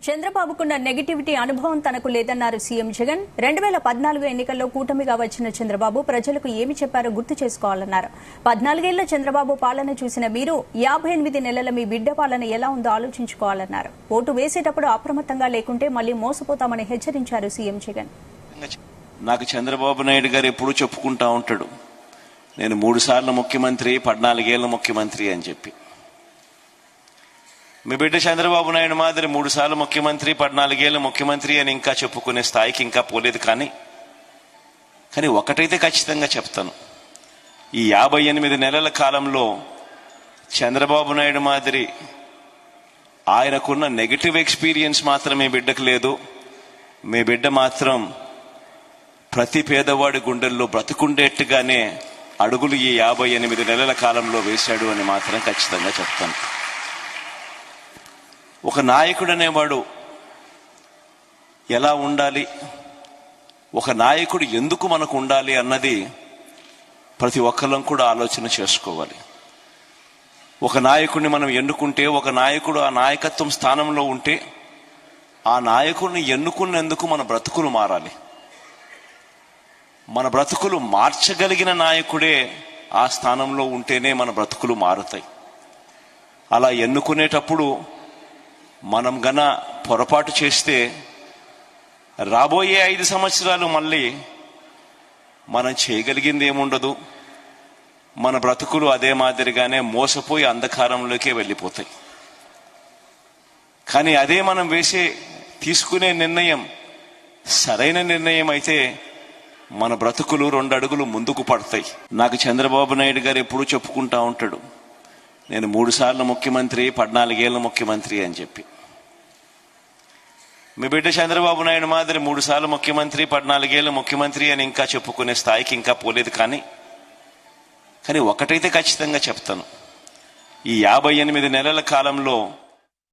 చంద్రబాబుకున్న negativity అనుభవం తనకు లేదన్నారు సీఎం జగన్. 2014 ఎన్నికల్లో కూటమిగా వచ్చిన చంద్రబాబు ప్రజలకు ఏమి చెప్పారో గుర్తు చేసుకోవాలన్నారు. 14 ఏళ్ల చంద్రబాబు పాలన చూసిన మీరు 58 నెలల మీ బిడ్డ పాలన ఎలా ఉందో ఆలోచించుకోవాలన్నారు. ఓటు వేసేటప్పుడు అప్రమత్తంగా లేకుంటే మళ్లీ మోసపోతామని హెచ్చరించారు సీఎం జగన్. నాకు చంద్రబాబు నాయుడు గారు ఎప్పుడూ చెప్పుకుంటా ఉంటాడు, నేను 3 సార్లు ముఖ్యమంత్రి, 14 ఏళ్ల ముఖ్యమంత్రి అని చెప్పి. మీ బిడ్డ చంద్రబాబు నాయుడు మాదిరి 3 సార్లు ముఖ్యమంత్రి, 14 ఏళ్ల ముఖ్యమంత్రి అని ఇంకా చెప్పుకునే స్థాయికి ఇంకా పోలేదు. కానీ ఒకటైతే ఖచ్చితంగా చెప్తాను, ఈ 58 నెలల కాలంలో చంద్రబాబు నాయుడు మాదిరి ఆయనకున్న నెగటివ్ ఎక్స్పీరియన్స్ మాత్రం మీ బిడ్డకు లేదు. మీ బిడ్డ మాత్రం ప్రతి పేదవాడి గుండెల్లో బ్రతుకుండేట్టుగానే అడుగులు ఈ 58 నెలల కాలంలో వేశాడు అని మాత్రం ఖచ్చితంగా చెప్తాను. ఒక నాయకుడు అనేవాడు ఎలా ఉండాలి, ఒక నాయకుడు ఎందుకు మనకు ఉండాలి అన్నది ప్రతి ఒక్కరం కూడా ఆలోచన చేసుకోవాలి. ఒక నాయకుడిని మనం ఎన్నుకుంటే, ఒక నాయకుడు ఆ నాయకత్వం స్థానంలో ఉంటే, ఆ నాయకుడిని ఎన్నుకున్నందుకు మన బ్రతుకులు మారాలి. మన బ్రతుకులు మార్చగలిగిన నాయకుడే ఆ స్థానంలో ఉంటేనే మన బ్రతుకులు మారుతాయి. అలా ఎన్నుకునేటప్పుడు మనం గన పొరపాటు చేస్తే రాబోయే 5 సంవత్సరాలు మళ్ళీ మనం చేయగలిగింది ఏముండదు. మన బ్రతుకులు అదే మాదిరిగానే మోసపోయి అంధకారంలోకే వెళ్ళిపోతాయి. కానీ అదే మనం తీసుకునే నిర్ణయం సరైన నిర్ణయం అయితే మన బ్రతుకులు 2 అడుగులు ముందుకు పడతాయి. నాకు చంద్రబాబు నాయుడు గారు ఎప్పుడూ చెప్పుకుంటా ఉంటాడు, నేను 3 సార్లు ముఖ్యమంత్రి, 14 ఏళ్ల ముఖ్యమంత్రి అని చెప్పి. మీ బిడ్డ చంద్రబాబు నాయుడు మాదిరి 3 సార్లు ముఖ్యమంత్రి, 14 ఏళ్ల ముఖ్యమంత్రి అని ఇంకా చెప్పుకునే స్థాయికి ఇంకా పోలేదు. కానీ ఒకటైతే ఖచ్చితంగా చెప్తాను, ఈ 58 నెలల కాలంలో